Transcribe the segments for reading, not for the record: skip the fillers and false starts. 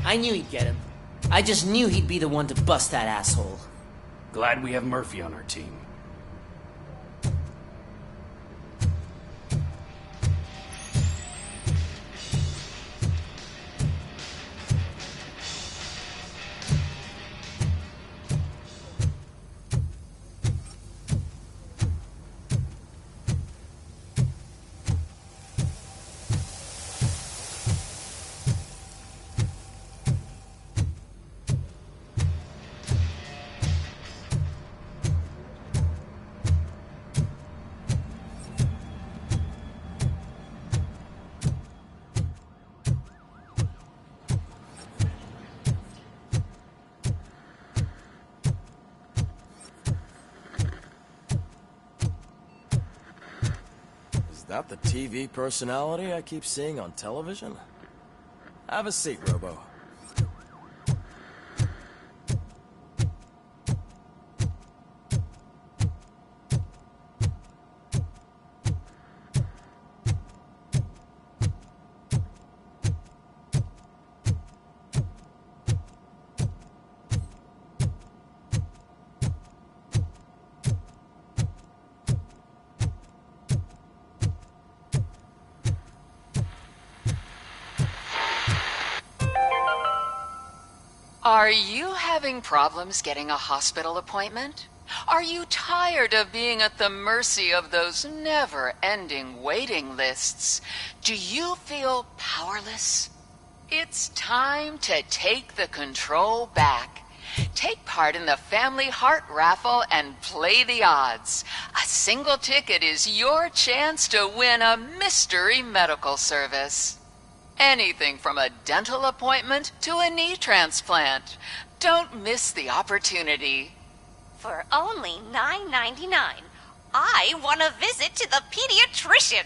I knew he'd get him. I just knew he'd be the one to bust that asshole. Glad we have Murphy on our team. Is that the TV personality I keep seeing on television? Have a seat, Robo. Are you having problems getting a hospital appointment? Are you tired of being at the mercy of those never-ending waiting lists? Do you feel powerless? It's time to take the control back. Take part in the Family Heart Raffle and play the odds. A single ticket is your chance to win a mystery medical service. Anything from a dental appointment to a knee transplant. Don't miss the opportunity. For only $9.99, I want to visit to the pediatrician.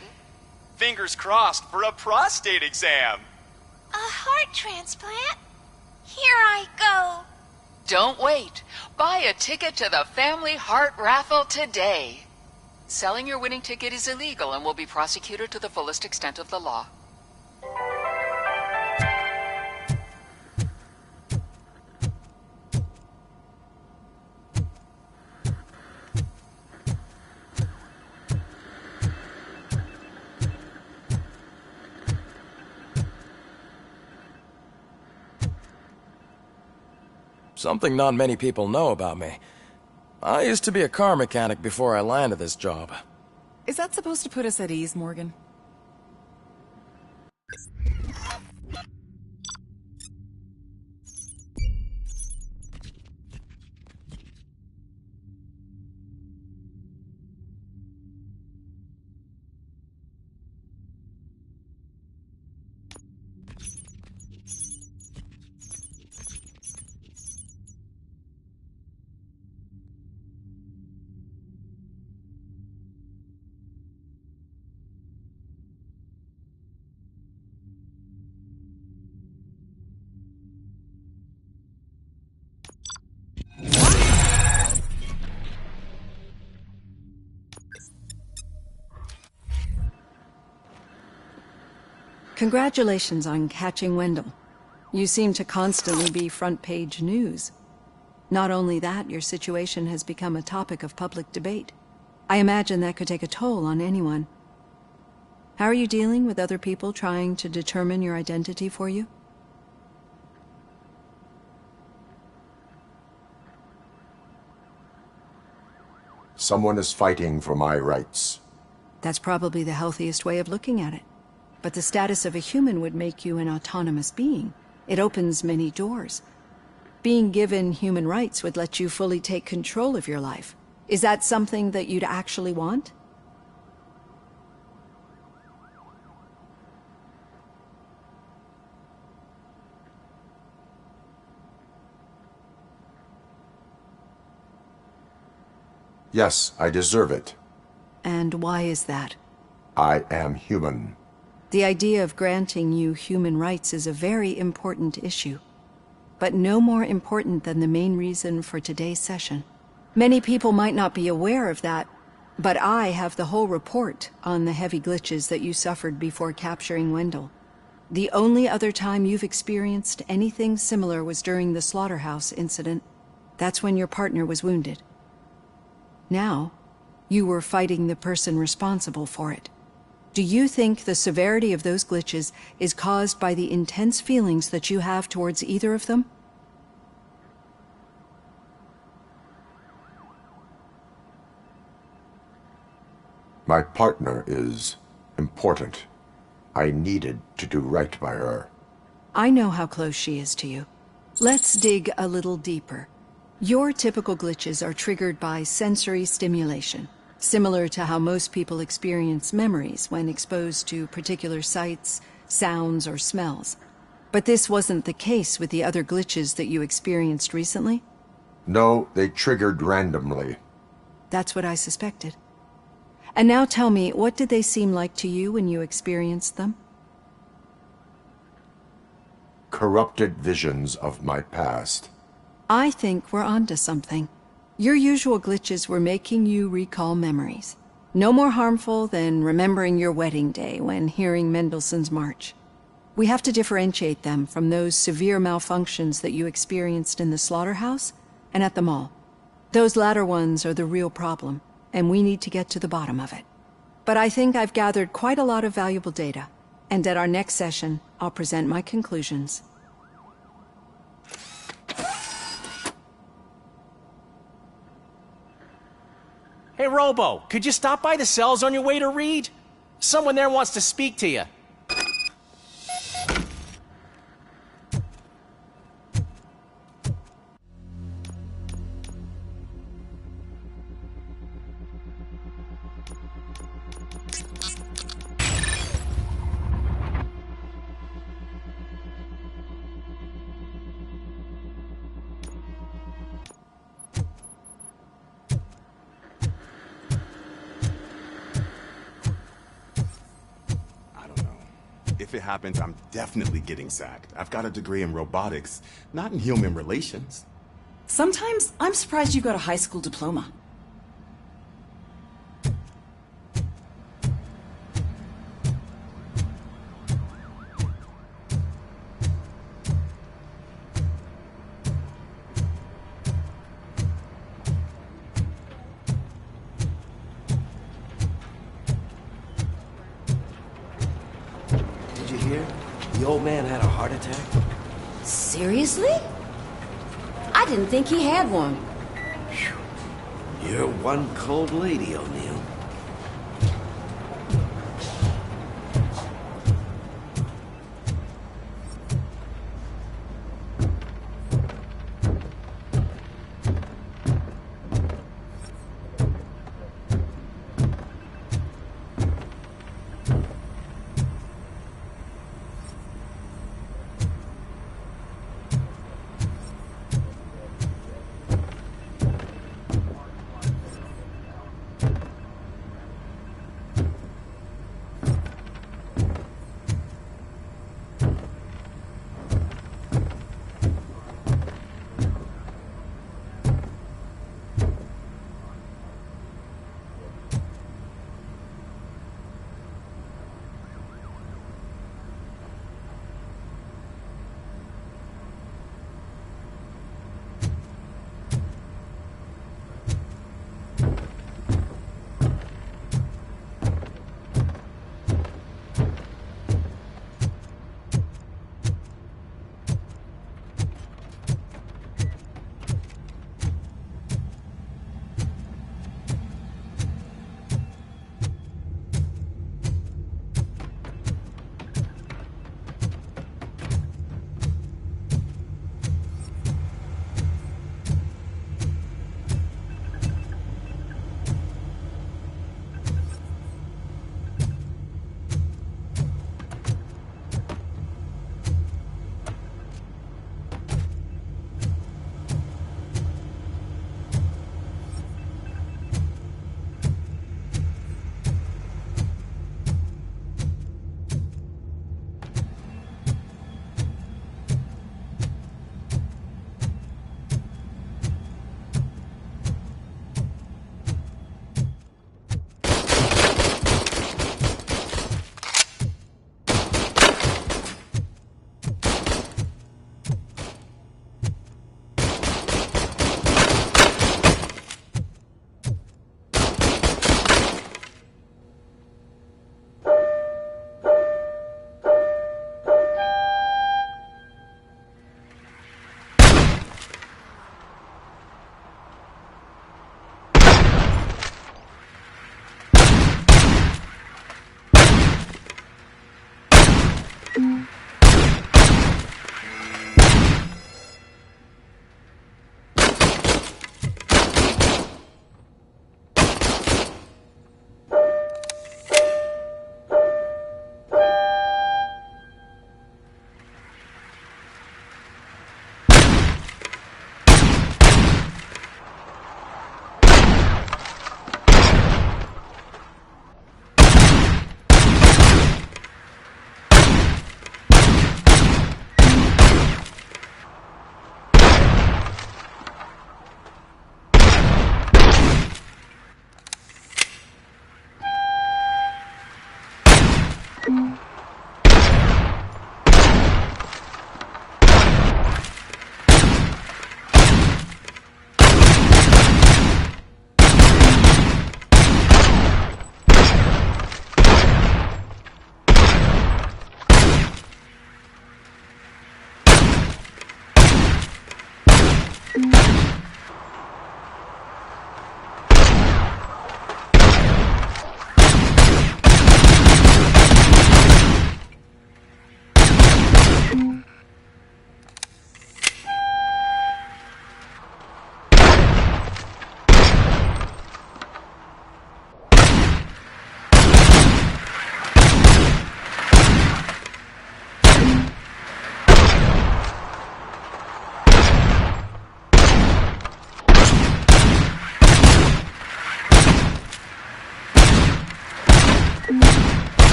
Fingers crossed for a prostate exam. A heart transplant? Here I go. Don't wait. Buy a ticket to the Family Heart Raffle today. Selling your winning ticket is illegal and will be prosecuted to the fullest extent of the law. Something not many people know about me. I used to be a car mechanic before I landed this job. Is that supposed to put us at ease, Morgan? Congratulations on catching Wendell. You seem to constantly be front-page news. Not only that, your situation has become a topic of public debate. I imagine that could take a toll on anyone. How are you dealing with other people trying to determine your identity for you? Someone is fighting for my rights. That's probably the healthiest way of looking at it. But the status of a human would make you an autonomous being. It opens many doors. Being given human rights would let you fully take control of your life. Is that something that you'd actually want? Yes, I deserve it. And why is that? I am human. The idea of granting you human rights is a very important issue, but no more important than the main reason for today's session. Many people might not be aware of that, but I have the whole report on the heavy glitches that you suffered before capturing Wendell. The only other time you've experienced anything similar was during the slaughterhouse incident. That's when your partner was wounded. Now, you were fighting the person responsible for it. Do you think the severity of those glitches is caused by the intense feelings that you have towards either of them? My partner is important. I needed to do right by her. I know how close she is to you. Let's dig a little deeper. Your typical glitches are triggered by sensory stimulation, similar to how most people experience memories when exposed to particular sights, sounds, or smells. But this wasn't the case with the other glitches that you experienced recently? No, they triggered randomly. That's what I suspected. And now tell me, what did they seem like to you when you experienced them? Corrupted visions of my past. I think we're onto something. Your usual glitches were making you recall memories. No more harmful than remembering your wedding day when hearing Mendelssohn's March. We have to differentiate them from those severe malfunctions that you experienced in the slaughterhouse and at the mall. Those latter ones are the real problem, and we need to get to the bottom of it. But I think I've gathered quite a lot of valuable data, and at our next session, I'll present my conclusions. Hey, Robo, could you stop by the cells on your way to Reed? Someone there wants to speak to you. If it happens, I'm definitely getting sacked. I've got a degree in robotics, not in human relations. Sometimes I'm surprised you got a high school diploma. The old man had a heart attack? Seriously? I didn't think he had one. You're one cold lady, O'Neill.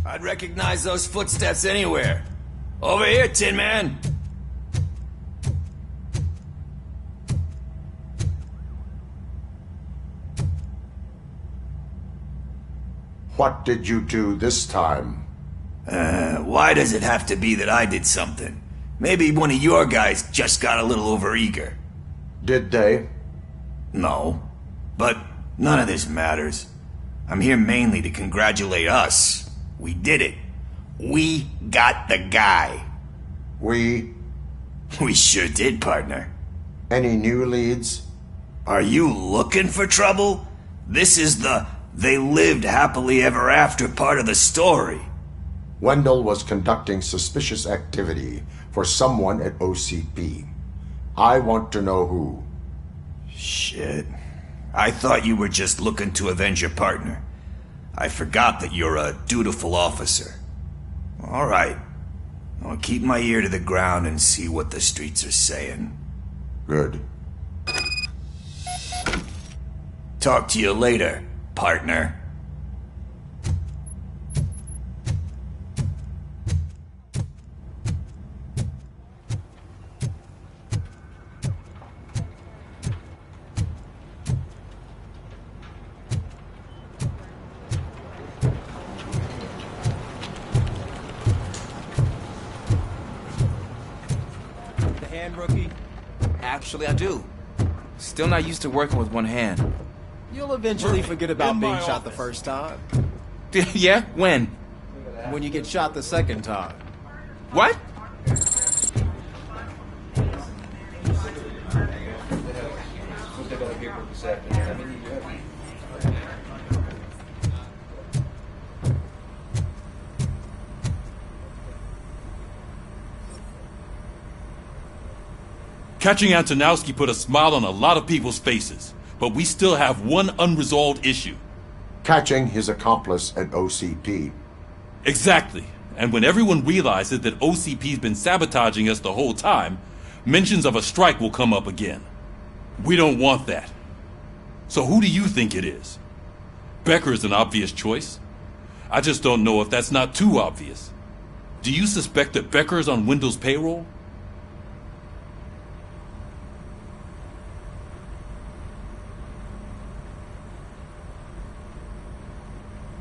I'd recognize those footsteps anywhere. Over here, Tin Man. What did you do this time? Why does it have to be that I did something? Maybe one of your guys just got a little overeager. Did they? No. But none of this matters. I'm here mainly to congratulate us. We did it. We got the guy. We sure did, partner. Any new leads? Are you looking for trouble? This is the they lived happily ever after part of the story. Wendell was conducting suspicious activity for someone at OCP. I want to know who. Shit. I thought you were just looking to avenge your partner. I forgot that you're a dutiful officer. All right. I'll keep my ear to the ground and see what the streets are saying. Good. Talk to you later, partner. Rookie? Actually, I do. Still not used to working with one hand. You'll eventually forget about being shot the first time. Yeah? When? When you get shot the second time. What? Catching Antonowski put a smile on a lot of people's faces, but we still have one unresolved issue. Catching his accomplice at OCP. Exactly. And when everyone realizes that OCP's been sabotaging us the whole time, mentions of a strike will come up again. We don't want that. So who do you think it is? Becker is an obvious choice. I just don't know if that's not too obvious. Do you suspect that Becker is on Wendell's payroll?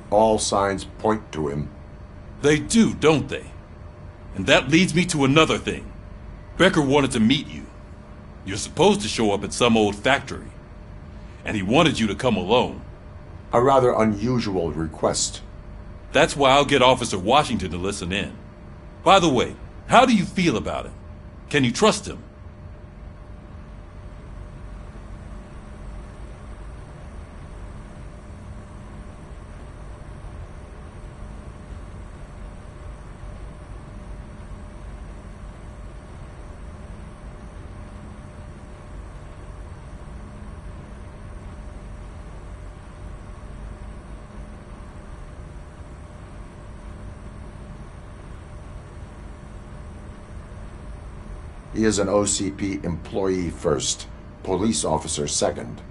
All signs point to him. They do, don't they? And that leads me to another thing. Becker wanted to meet you. You're supposed to show up at some old factory. And he wanted you to come alone. A rather unusual request. That's why I'll get Officer Washington to listen in. By the way, how do you feel about him? Can you trust him? He is an OCP employee first, police officer second.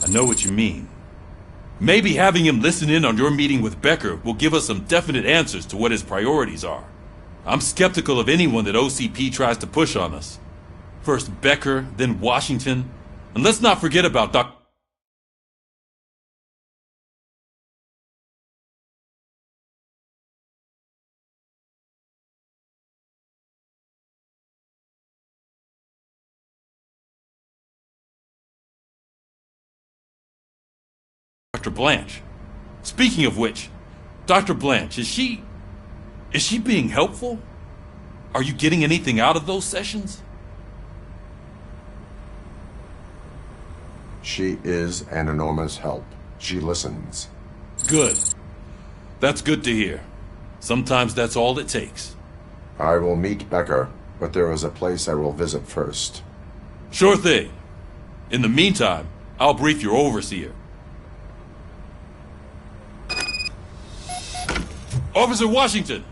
I know what you mean. Maybe having him listen in on your meeting with Becker will give us some definite answers to what his priorities are. I'm skeptical of anyone that OCP tries to push on us. First Becker, then Washington. And let's not forget about Dr. Dr. Blanche. Speaking of which, Dr. Blanche, is she being helpful? Are you getting anything out of those sessions? She is an enormous help. She listens. Good. That's good to hear. Sometimes that's all it takes. I will meet Becker, but there is a place I will visit first. Sure thing. In the meantime, I'll brief your overseer. Officer Washington!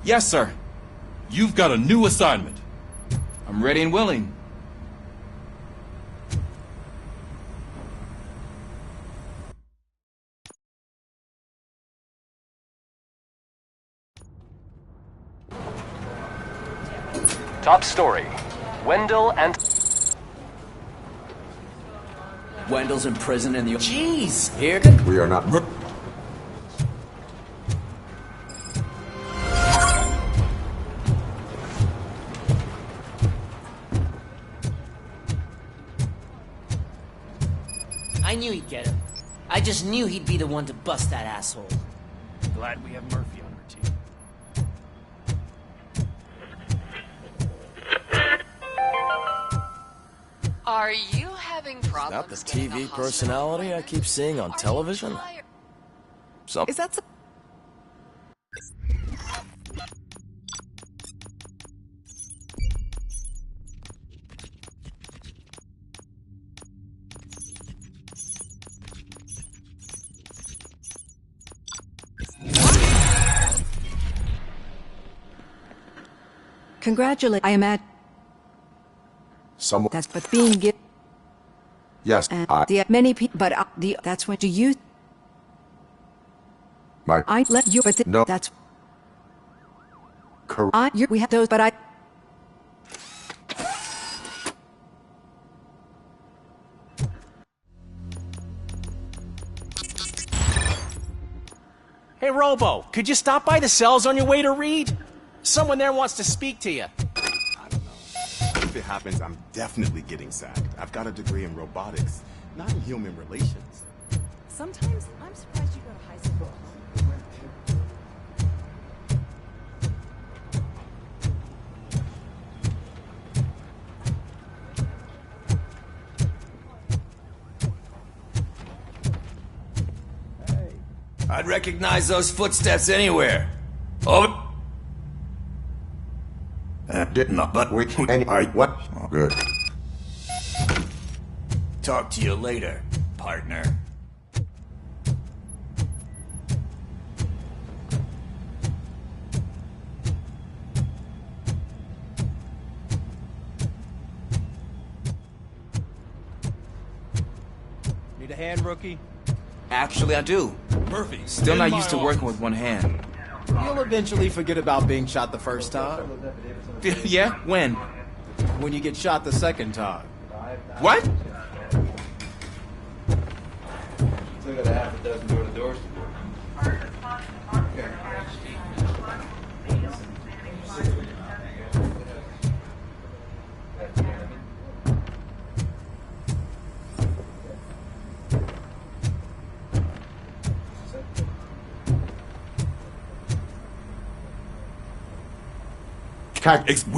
Yes, sir. You've got a new assignment. I'm ready and willing. Top story. Wendell and... Wendell's in prison in the... Jeez, here... We are not... I knew he'd get him. I just knew he'd be the one to bust that asshole. Glad we have Murphy on our team. Are you having problems? Is that the TV personality I keep seeing on television? Is that so? Congratulate. I am at. Someone. That's but being given. Yes, the many people, but that's when do you? I let you, but no. That's. Correct. We have those, but I. Hey, Robo, could you stop by the cells on your way to Reed? Someone there wants to speak to you. I don't know. If it happens, I'm definitely getting sacked. I've got a degree in robotics, not in human relations. Sometimes I'm surprised you go to high school. I'd recognize those footsteps anywhere. Oh. Did not, but we. What? Oh, good. Talk to you later, partner. Need a hand, rookie? Actually, I do. Murphy. Still not used to working with one hand. You'll eventually forget about being shot the first time. Yeah? When? When you get shot the second time. What? Still got a half a dozen door-to-doors to do.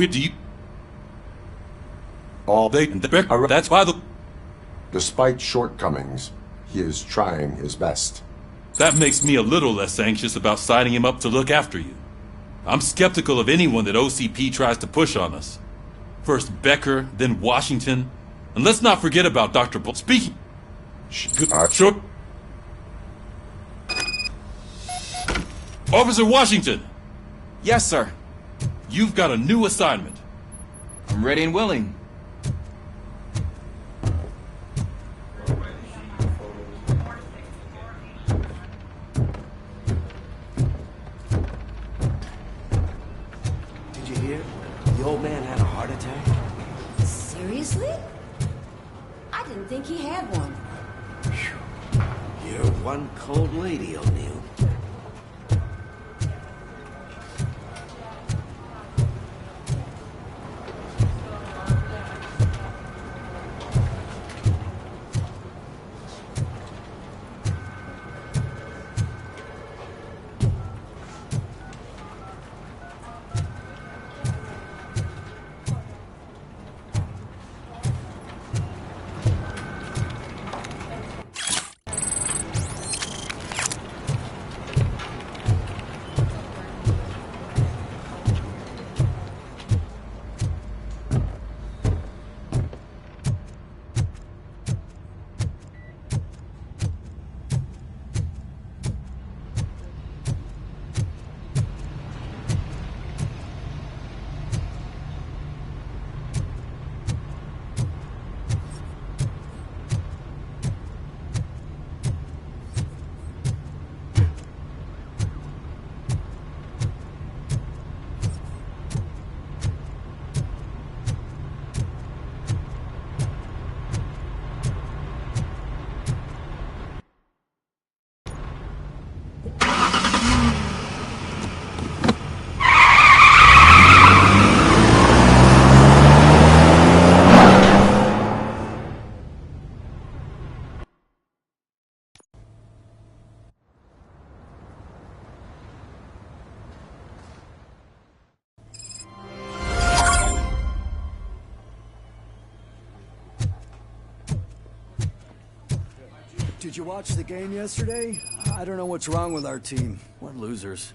Do you... That's why the... Despite shortcomings, he is trying his best. That makes me a little less anxious about signing him up to look after you. I'm skeptical of anyone that OCP tries to push on us. First Becker, then Washington. And let's not forget about Dr. Bull. Speaking... Sure. Officer Washington! Yes, sir. You've got a new assignment. I'm ready and willing. Did you hear? The old man had a heart attack. Seriously? I didn't think he had one. You're one cold lady, O'Neill. Did you watch the game yesterday? I don't know what's wrong with our team. What losers.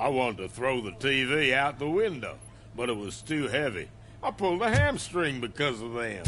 I wanted to throw the TV out the window, but it was too heavy. I pulled a hamstring because of them.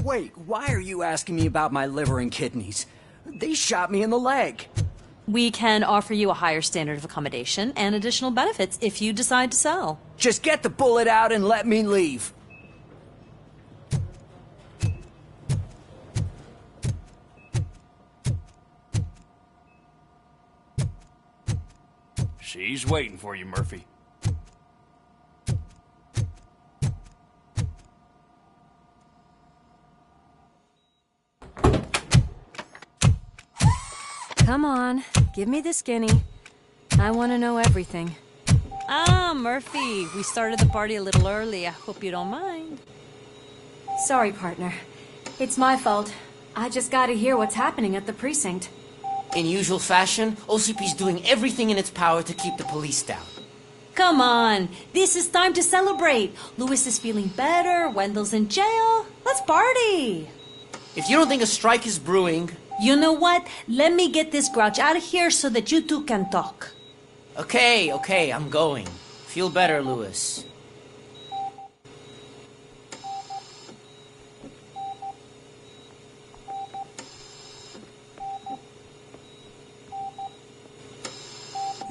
Wait, why are you asking me about my liver and kidneys? They shot me in the leg. We can offer you a higher standard of accommodation and additional benefits if you decide to sell. Just get the bullet out and let me leave. She's waiting for you, Murphy. Come on, give me the skinny. I want to know everything. Ah, Murphy, we started the party a little early. I hope you don't mind. Sorry, partner. It's my fault. I just gotta hear what's happening at the precinct. In usual fashion, OCP's doing everything in its power to keep the police down. Come on, this is time to celebrate. Louis is feeling better, Wendell's in jail. Let's party. If you don't think a strike is brewing... You know what? Let me get this grouch out of here so that you two can talk. Okay, I'm going. Feel better, Louis.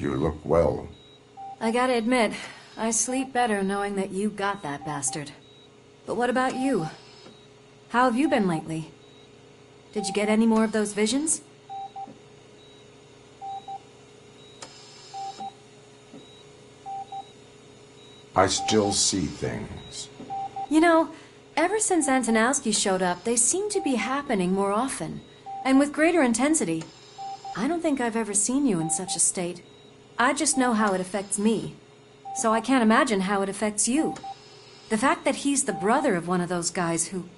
You look well. I gotta admit, I sleep better knowing that you got that bastard. But what about you? How have you been lately? Did you get any more of those visions? I still see things. You know, ever since Antonowski showed up, they seem to be happening more often, and with greater intensity. I don't think I've ever seen you in such a state. I just know how it affects me, so I can't imagine how it affects you. The fact that he's the brother of one of those guys who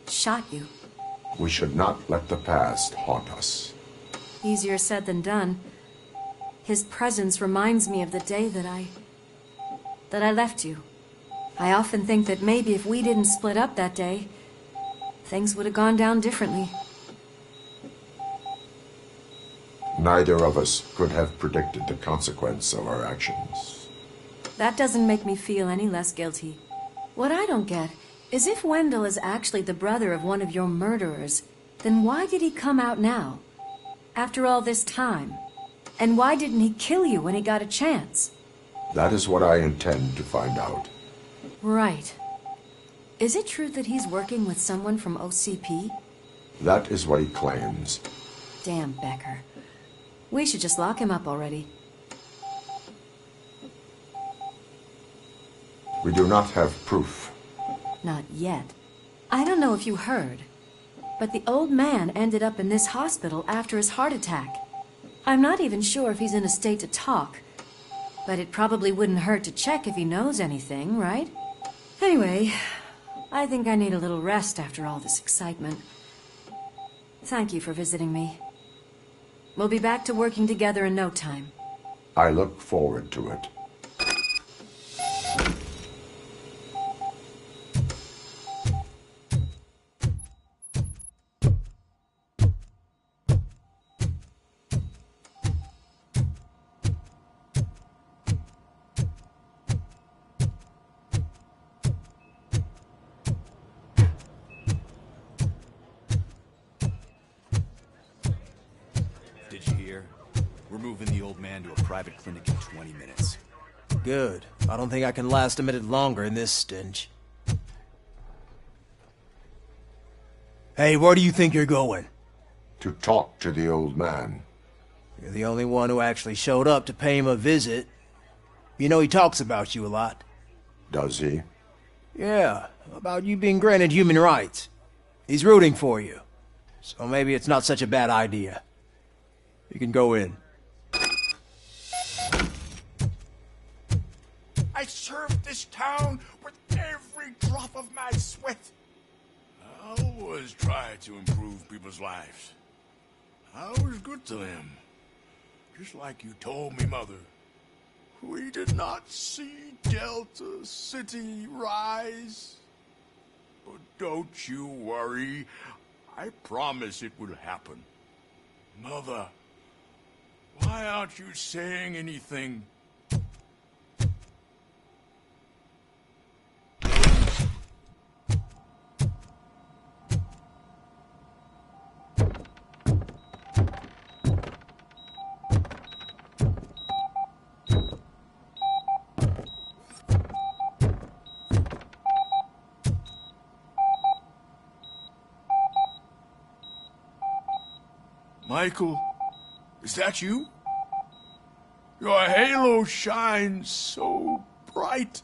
shot you. We should not let the past haunt us. Easier said than done. His presence reminds me of the day that I left you. I often think that maybe if we didn't split up that day, things would have gone down differently. Neither of us could have predicted the consequence of our actions. That doesn't make me feel any less guilty. What I don't get is if Wendell is actually the brother of one of your murderers, then why did he come out now? After all this time? And why didn't he kill you when he got a chance? That is what I intend to find out. Right. Is it true that he's working with someone from OCP? That is what he claims. Damn Becker. We should just lock him up already. We do not have proof. Not yet. I don't know if you heard, but the old man ended up in this hospital after his heart attack. I'm not even sure if he's in a state to talk, but it probably wouldn't hurt to check if he knows anything, right? Anyway, I think I need a little rest after all this excitement. Thank you for visiting me. We'll be back to working together in no time. I look forward to it. Did you hear? We're moving the old man to a private clinic in 20 minutes. Good. I don't think I can last a minute longer in this stench. Hey, where do you think you're going? To talk to the old man. You're the only one who actually showed up to pay him a visit. You know he talks about you a lot. Does he? Yeah, about you being granted human rights. He's rooting for you. So maybe it's not such a bad idea. You can go in. I served this town with every drop of my sweat. I always tried to improve people's lives. I was good to them. Just like you told me, Mother. We did not see Delta City rise. But don't you worry. I promise it will happen. Mother, why aren't you saying anything? Michael, is that you? Your halo shines so bright.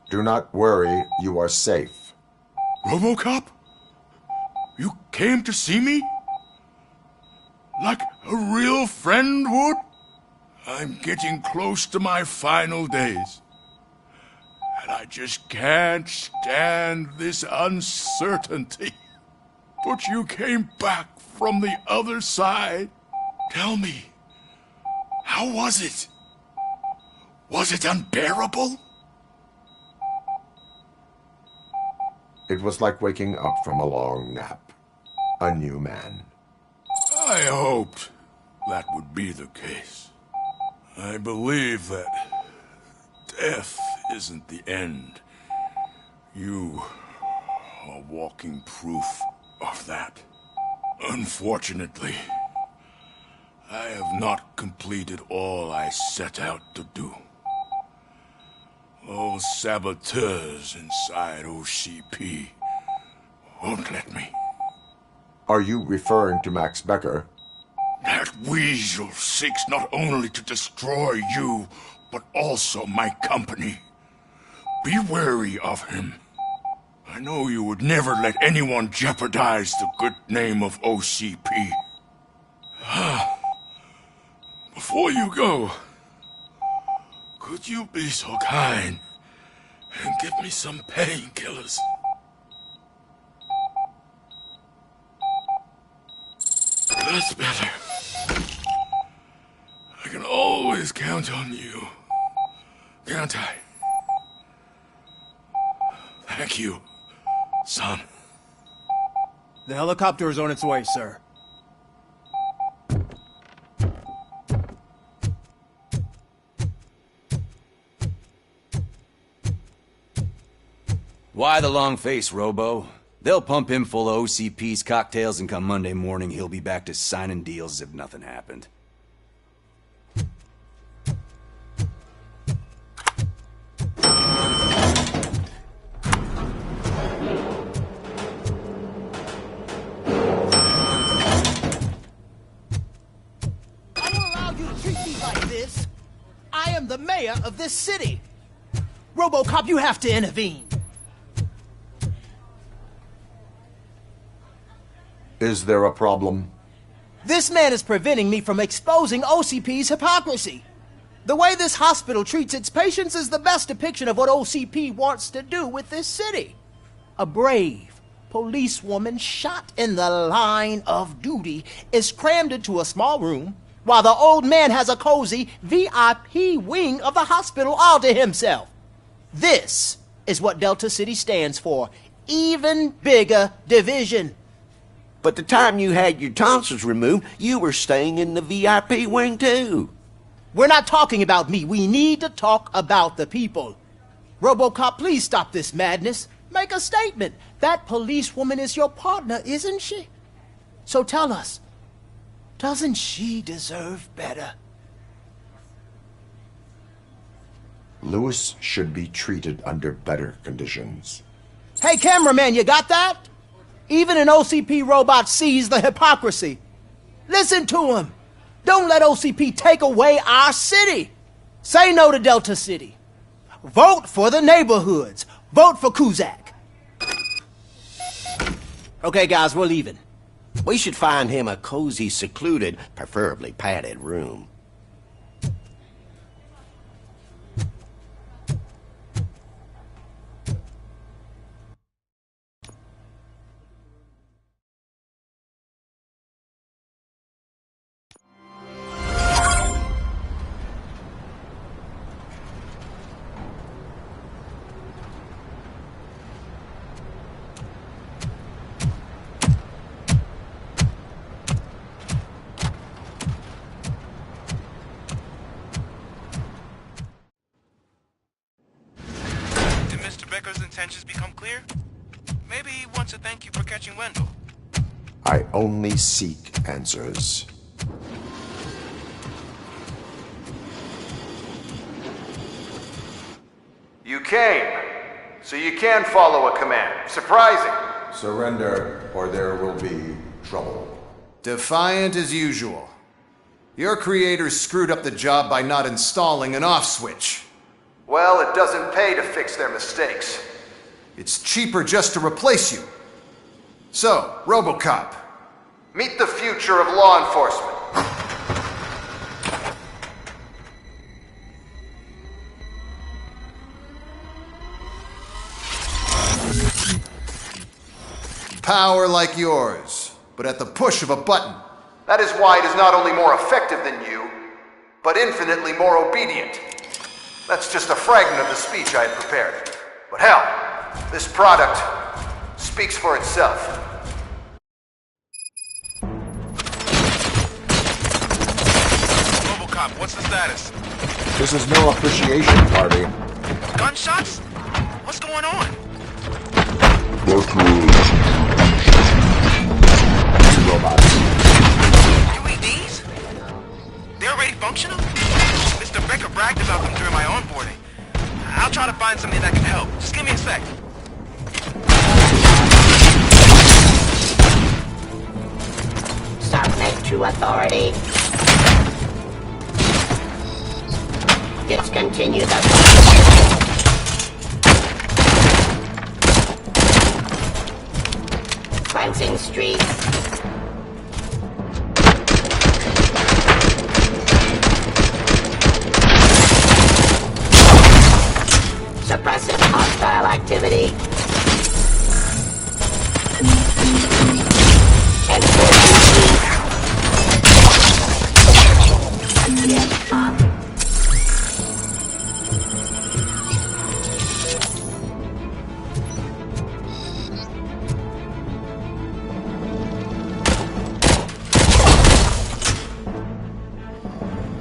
Do not worry, you are safe. Robocop? You came to see me? Like a real friend would? I'm getting close to my final days. And I just can't stand this uncertainty. But you came back from the other side. Tell me, how was it? Was it unbearable? It was like waking up from a long nap. A new man. I hoped that would be the case. I believe that death isn't the end. You are walking proof of that. Unfortunately, I have not completed all I set out to do. Those saboteurs inside OCP won't let me. Are you referring to Max Becker? That weasel seeks not only to destroy you, but also my company. Be wary of him. I know you would never let anyone jeopardize the good name of OCP. Before you go, could you be so kind and give me some painkillers? That's better. I can always count on you, can't I? Thank you, son. The helicopter is on its way, sir. Why the long face, Robo? They'll pump him full of OCP's cocktails, and come Monday morning he'll be back to signing deals as if nothing happened. I am the mayor of this city. Robocop, you have to intervene. Is there a problem? This man is preventing me from exposing OCP's hypocrisy. The way this hospital treats its patients is the best depiction of what OCP wants to do with this city. A brave policewoman shot in the line of duty is crammed into a small room while the old man has a cozy VIP wing of the hospital all to himself. This is what Delta City stands for. Even bigger division. But the time you had your tonsils removed, you were staying in the VIP wing too. We're not talking about me. We need to talk about the people. Robocop, please stop this madness. Make a statement. That policewoman is your partner, isn't she? So tell us, doesn't she deserve better? Lewis should be treated under better conditions. Hey, cameraman, you got that? Even an OCP robot sees the hypocrisy. Listen to him. Don't let OCP take away our city. Say no to Delta City. Vote for the neighborhoods. Vote for Kuzak. Okay, guys, we're leaving. We should find him a cozy, secluded, preferably padded room. Becker's intentions become clear? Maybe he wants to thank you for catching Wendell. I only seek answers. You came, so you can follow a command. Surprising. Surrender, or there will be trouble. Defiant as usual. Your creators screwed up the job by not installing an off switch. Well, it doesn't pay to fix their mistakes. It's cheaper just to replace you. So, Robocop, meet the future of law enforcement. Power like yours, but at the push of a button. That is why it is not only more effective than you, but infinitely more obedient. That's just a fragment of the speech I had prepared. But hell, this product speaks for itself. Robocop, what's the status? This is no appreciation party. Gunshots? What's going on? Robots. UEDs? They're already functional? Mr. Becker bragged about them during my onboarding. I'll try to find something that can help. Just give me a sec. Submit to authority. Discontinue the... Cleansing streets. Suppressing hostile activity.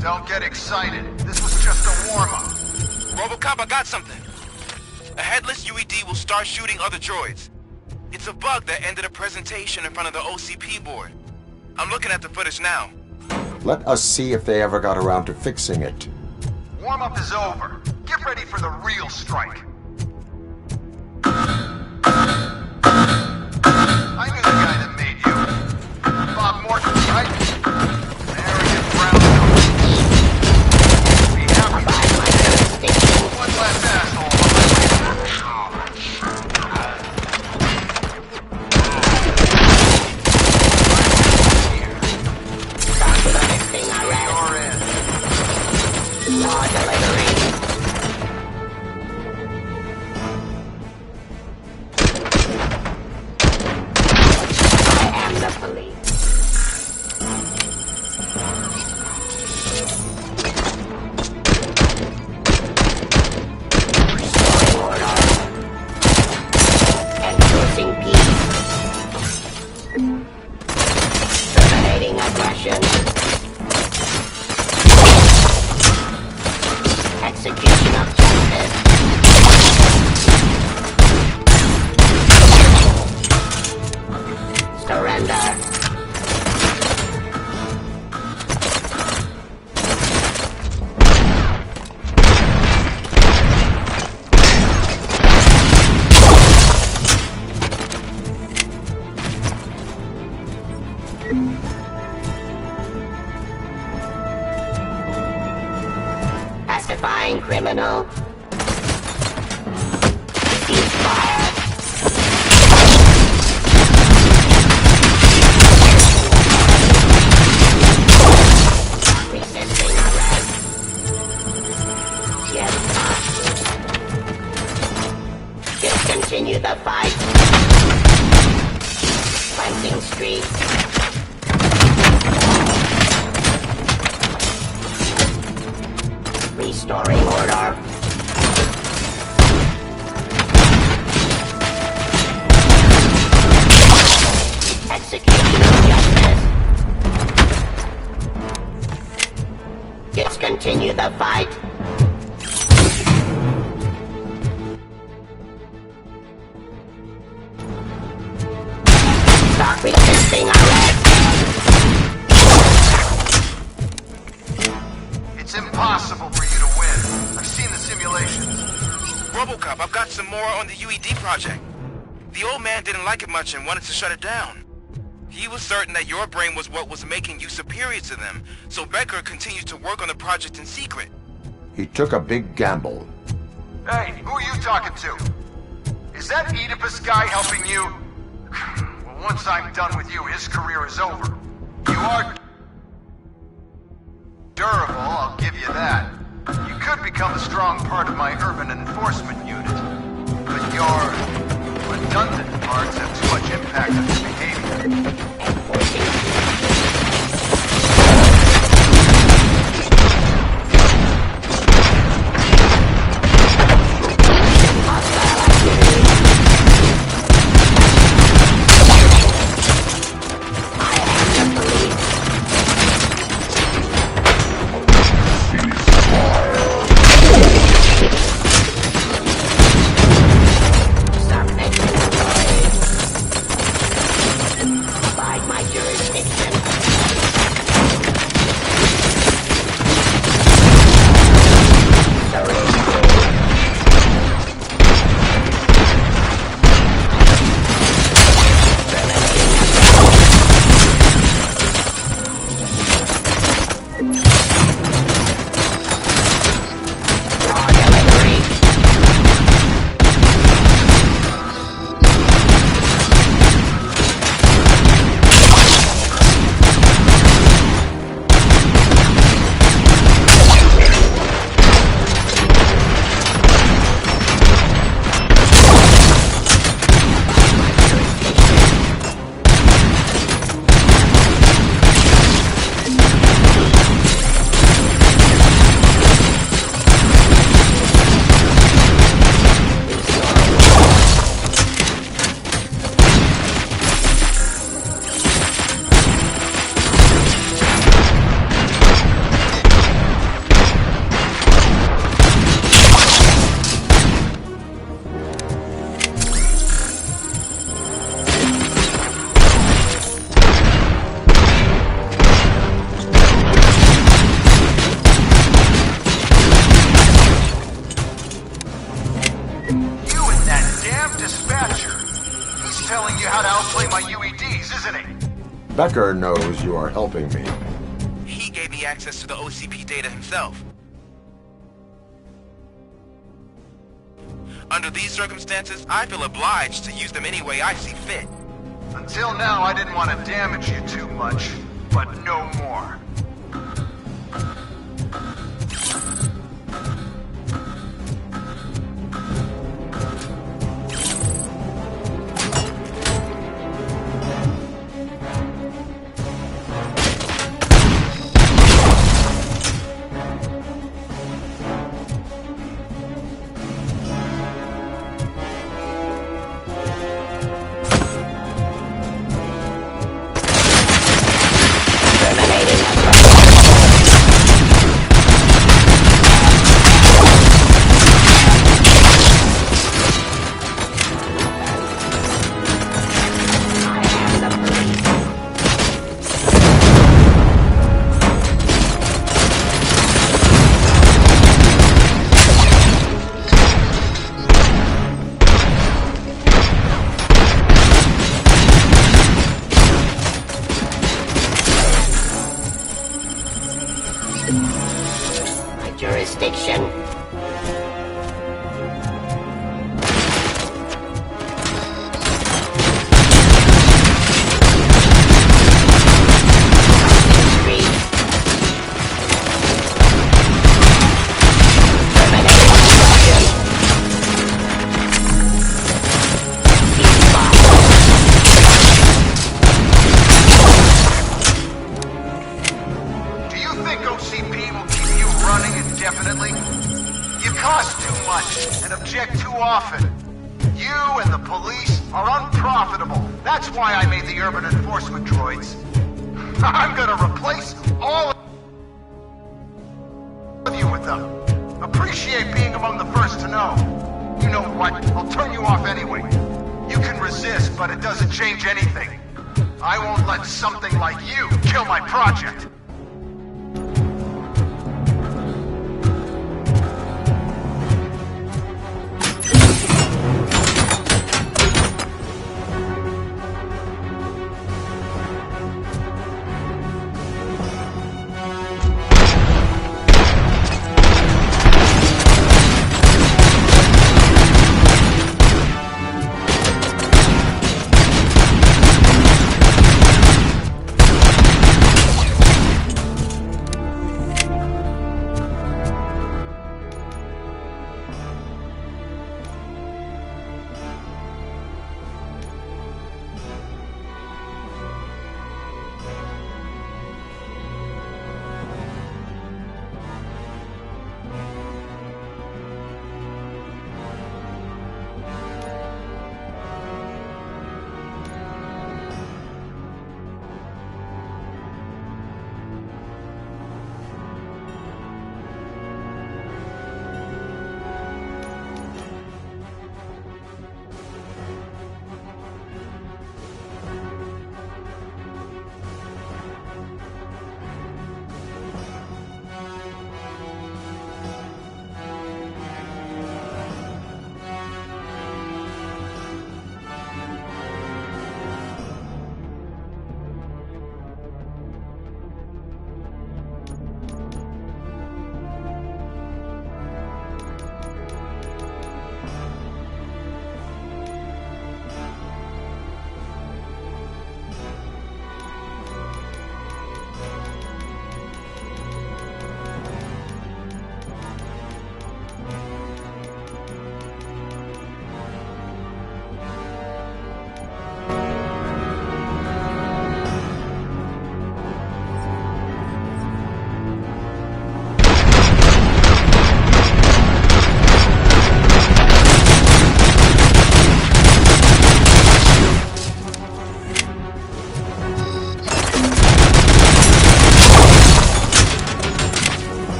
Don't get excited. This was just a warm-up. Robocop, I got something. A headless UED will start shooting other droids. It's a bug that ended a presentation in front of the OCP board. I'm looking at the footage now. Let us see if they ever got around to fixing it. Warm-up is over. Get ready for the real strike. I knew the guy that made you. Bob Morton, right? Arrogant brown coat. Be happy. One last asshole. criminal. Ceasefire. Resisting arrest. Yes, discontinue the fight. Cleansing streets. Restoring order. Execution of justice. Discontinue the fight. Stop resisting arrest. It's impossible for you to win. I've seen the simulations. Robocop, I've got some more on the UED project. The old man didn't like it much and wanted to shut it down. He was certain that your brain was what was making you superior to them, so Becker continued to work on the project in secret. He took a big gamble. Hey, who are you talking to? Is that Oedipus guy helping you? Well, once I'm done with you, his career is over. You are durable, I'll give you that. You could become a strong part of my urban enforcement unit. But your redundant parts have too much impact on your behavior. Becker knows you are helping me. He gave me access to the OCP data himself. Under these circumstances, I feel obliged to use them any way I see fit. Until now, I didn't want to damage you too much, but no more. Terminating the That's why I made the urban enforcement droids. I'm gonna replace all of you with them. Appreciate being among the first to know. You know what? I'll turn you off anyway. You can resist, but it doesn't change anything. I won't let something like you kill my project.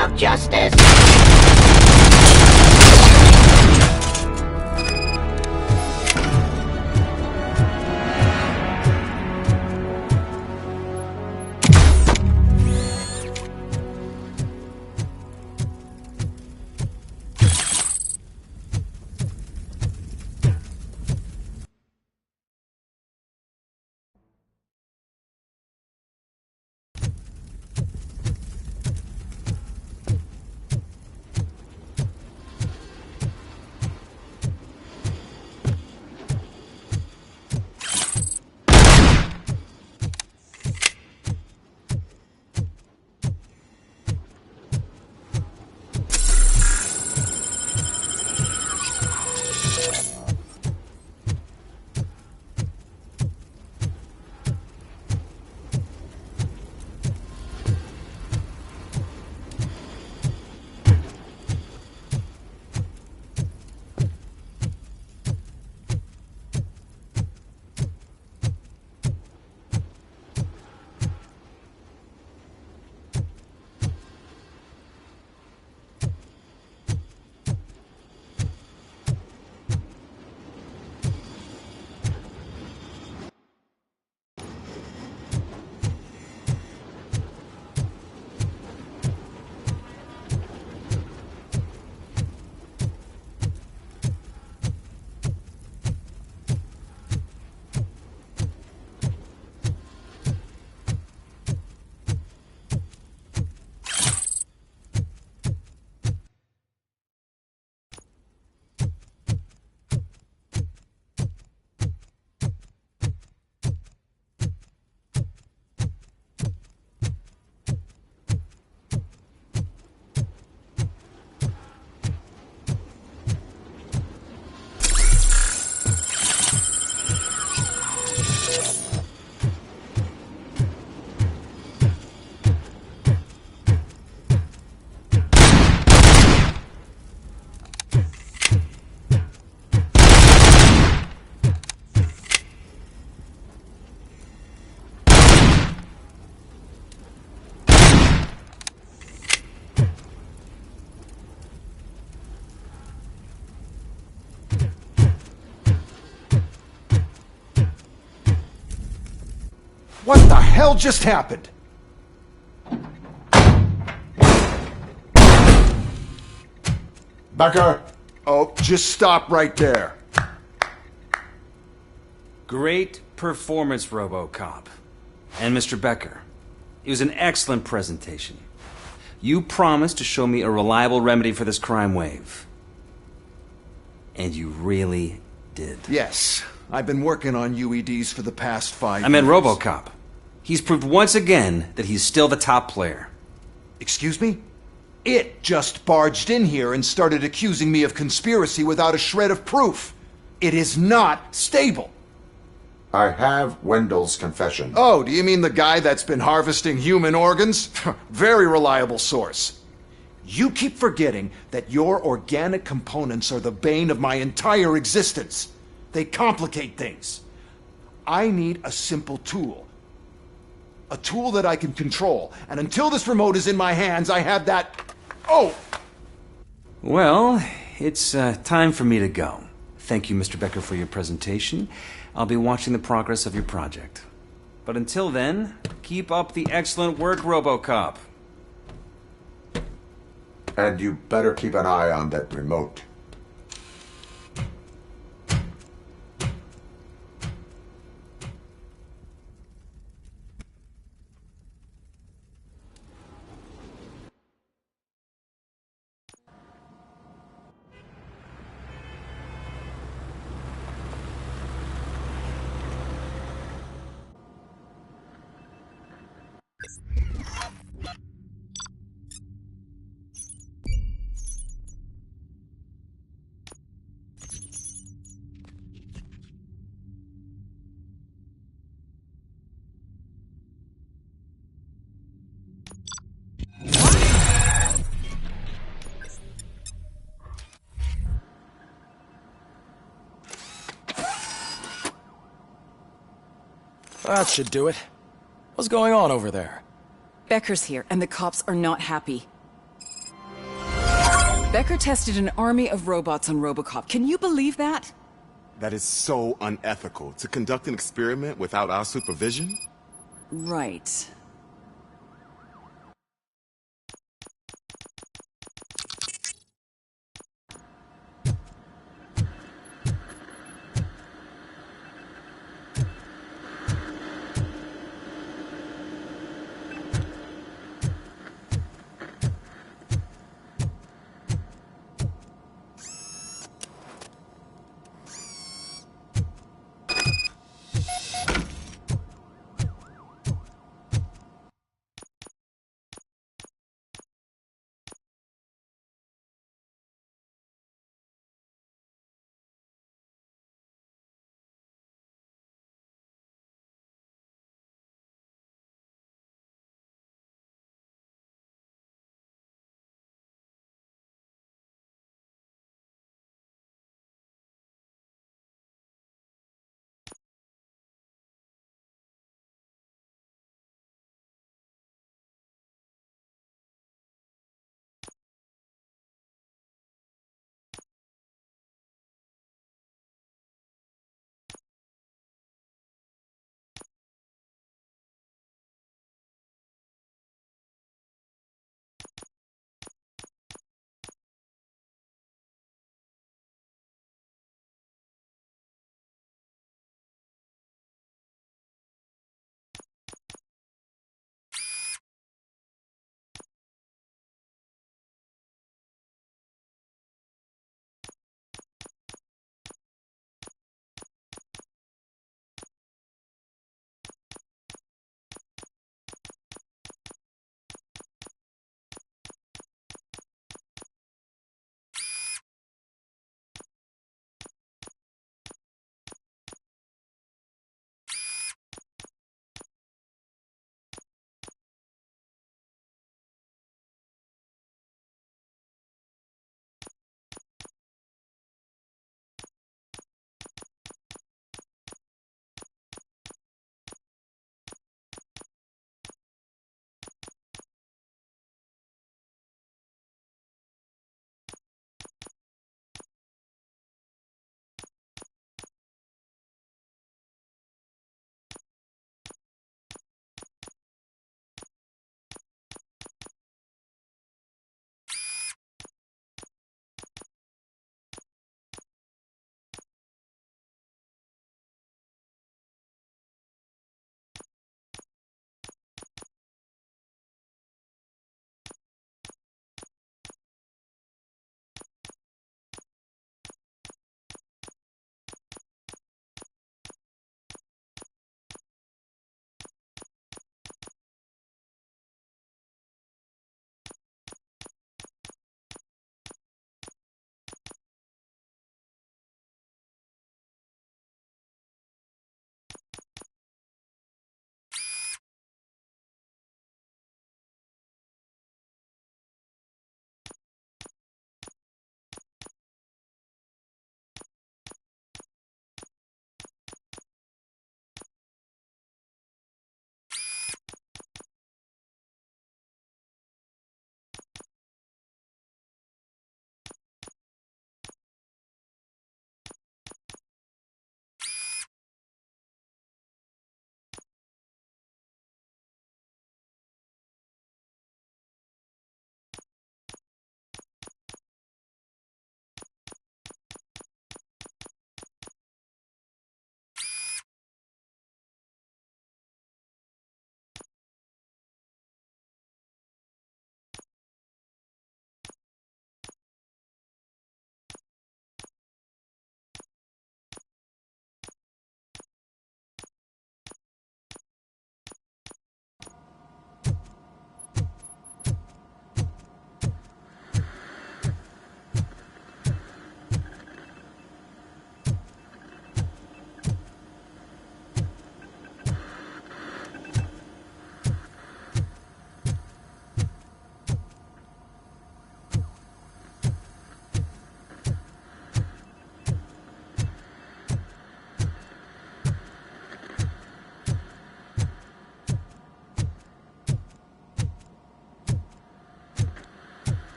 of justice. What the hell just happened? Becker! Oh, just stop right there. Great performance, Robocop. And Mr. Becker, it was an excellent presentation. You promised to show me a reliable remedy for this crime wave. And you really did. Yes, I've been working on UEDs for the past 5 years. I meant Robocop. He's proved once again that he's still the top player. Excuse me? It just barged in here and started accusing me of conspiracy without a shred of proof. It is not stable. I have Wendell's confession. Oh, do you mean the guy that's been harvesting human organs? Very reliable source. You keep forgetting that your organic components are the bane of my entire existence. They complicate things. I need a simple tool. A tool that I can control. And until this remote is in my hands, I have that... Oh! Well, it's time for me to go. Thank you, Mr. Becker, for your presentation. I'll be watching the progress of your project. But until then, keep up the excellent work, Robocop. And you better keep an eye on that remote. That should do it. What's going on over there? Becker's here, and the cops are not happy. Becker tested an army of robots on Robocop. Can you believe that? That is so unethical. To conduct an experiment without our supervision? Right.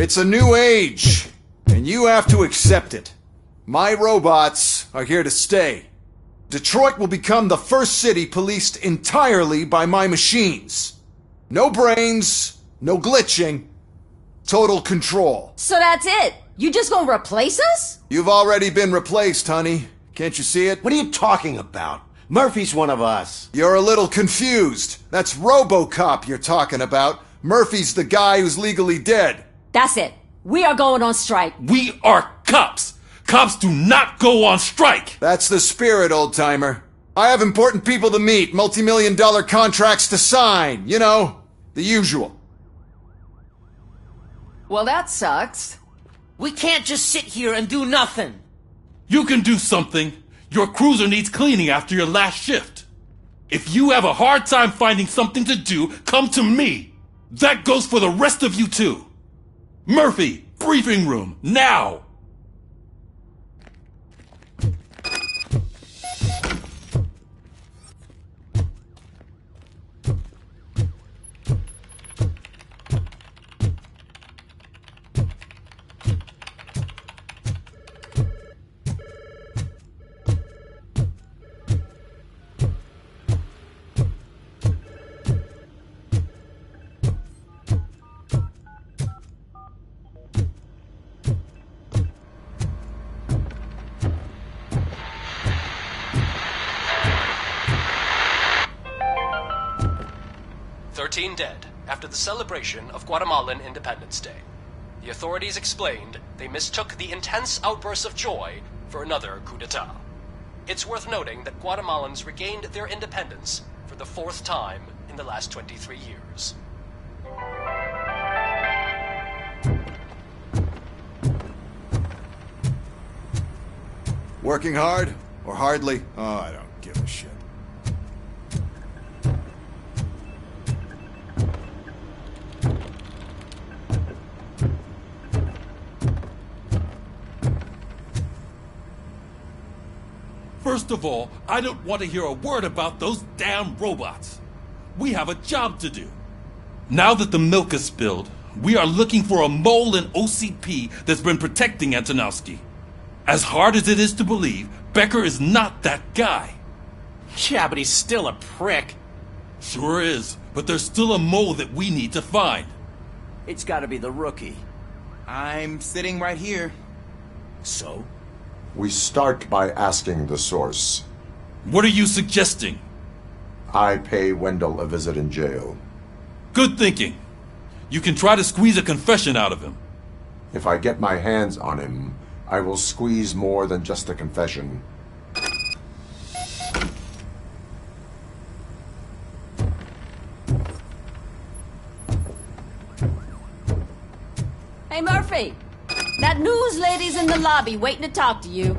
It's a new age, and you have to accept it. My robots are here to stay. Detroit will become the first city policed entirely by my machines. No brains, no glitching, total control. So that's it? You just gonna replace us? You've already been replaced, honey. Can't you see it? What are you talking about? Murphy's one of us. You're a little confused. That's Robocop you're talking about. Murphy's the guy who's legally dead. That's it. We are going on strike. We are cops. Cops do not go on strike. That's the spirit, old-timer. I have important people to meet, multi-million-dollar contracts to sign. You know, the usual. Well, that sucks. We can't just sit here and do nothing. You can do something. Your cruiser needs cleaning after your last shift. If you have a hard time finding something to do, come to me. That goes for the rest of you too. Murphy, briefing room, now! Dead after the celebration of Guatemalan Independence Day. The authorities explained they mistook the intense outbursts of joy for another coup d'etat. It's worth noting that Guatemalans regained their independence for the fourth time in the last 23 years. Working hard or hardly? Oh, I don't give a shit. First of all, I don't want to hear a word about those damn robots. We have a job to do. Now that the milk is spilled, we are looking for a mole in OCP that's been protecting Antonowski. As hard as it is to believe, Becker is not that guy. Yeah, but he's still a prick. Sure is, but there's still a mole that we need to find. It's gotta be the rookie. I'm sitting right here. So? We start by asking the source. What are you suggesting? I pay Wendell a visit in jail. Good thinking. You can try to squeeze a confession out of him. If I get my hands on him, I will squeeze more than just a confession. Hey, Murphy! That news lady's in the lobby waiting to talk to you.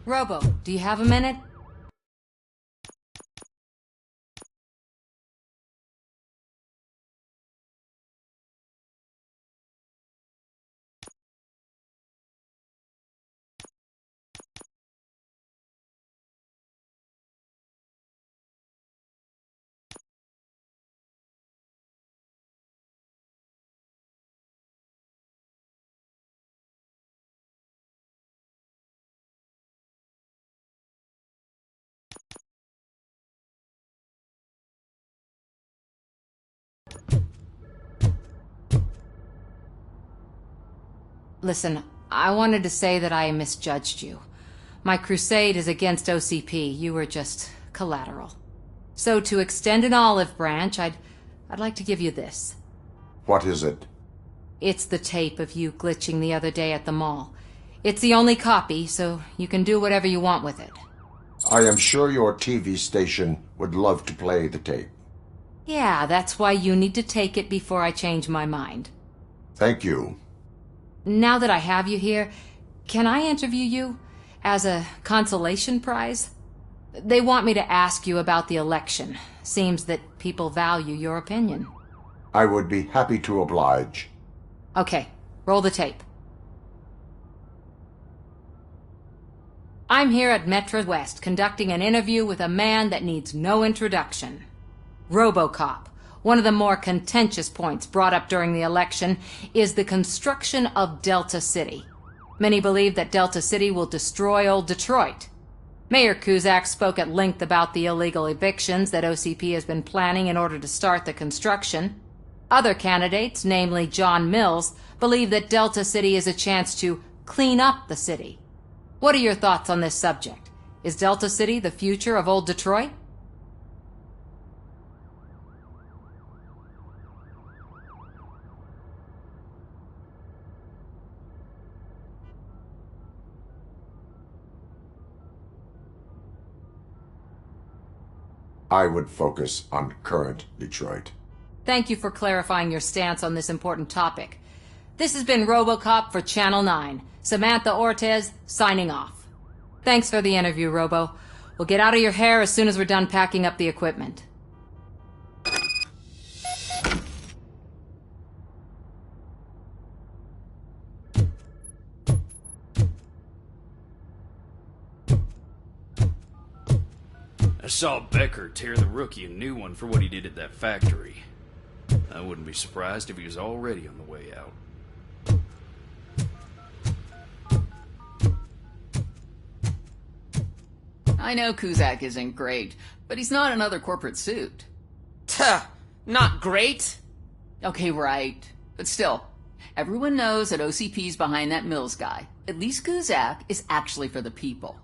Robo, do you have a minute? Listen, I wanted to say that I misjudged you. My crusade is against OCP. You were just collateral. So to extend an olive branch, I'd like to give you this. What is it? It's the tape of you glitching the other day at the mall. It's the only copy, so you can do whatever you want with it. I am sure your TV station would love to play the tape. Yeah, that's why you need to take it before I change my mind. Thank you. Now that I have you here, can I interview you as a consolation prize? They want me to ask you about the election. Seems that people value your opinion. I would be happy to oblige. Okay, roll the tape. I'm here at Metro West conducting an interview with a man that needs no introduction. Robocop. One of the more contentious points brought up during the election is the construction of Delta City. Many believe that Delta City will destroy old Detroit. Mayor Cusack spoke at length about the illegal evictions that OCP has been planning in order to start the construction. Other candidates, namely John Mills, believe that Delta City is a chance to clean up the city. What are your thoughts on this subject? Is Delta City the future of old Detroit? I would focus on current Detroit. Thank you for clarifying your stance on this important topic. This has been Robocop for Channel 9. Samantha Ortez, signing off. Thanks for the interview, Robo. We'll get out of your hair as soon as we're done packing up the equipment. I saw Becker tear the rookie a new one for what he did at that factory. I wouldn't be surprised if he was already on the way out. I know Cusack isn't great, but he's not another corporate suit. Tuh, not great. Okay, right. But still, everyone knows that OCP's behind that Mills guy. At least Cusack is actually for the people.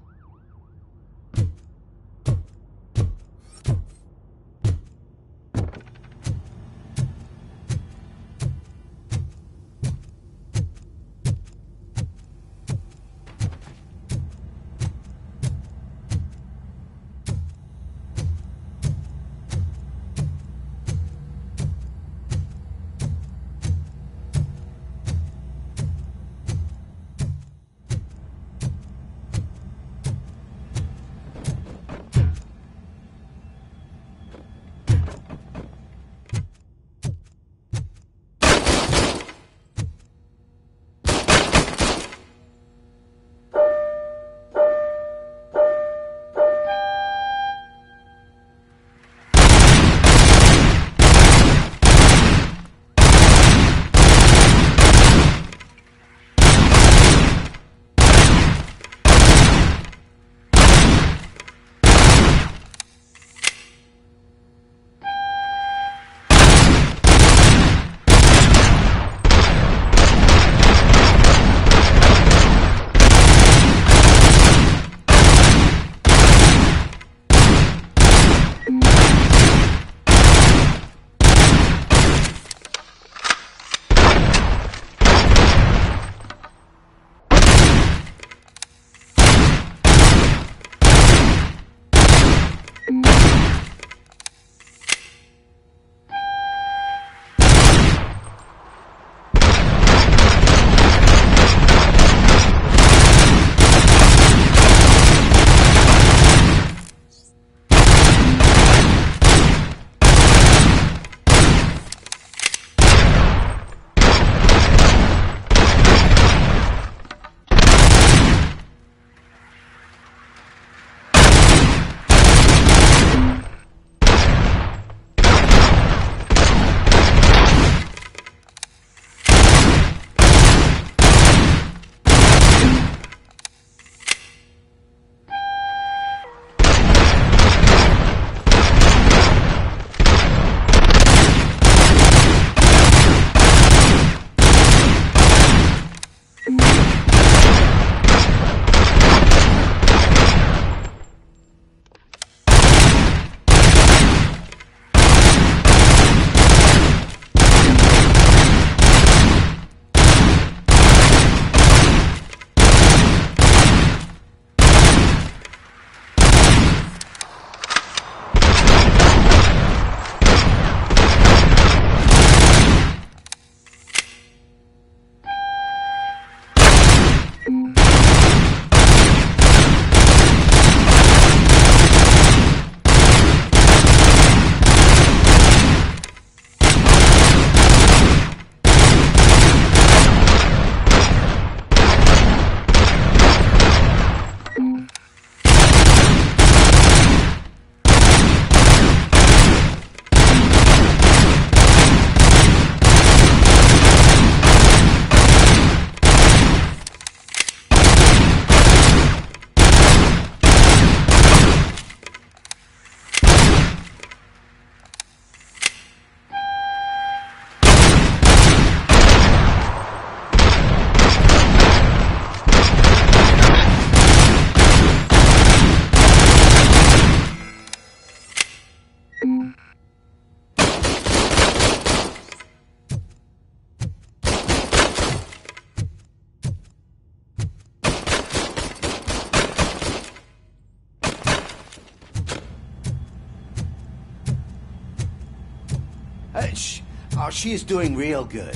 Oh, she is doing real good.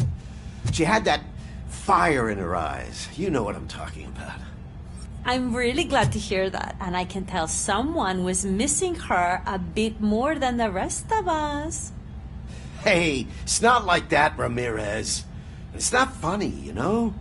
She had that fire in her eyes. You know what I'm talking about. I'm really glad to hear that, and I can tell someone was missing her a bit more than the rest of us. Hey, it's not like that, Ramirez. It's not funny, you know?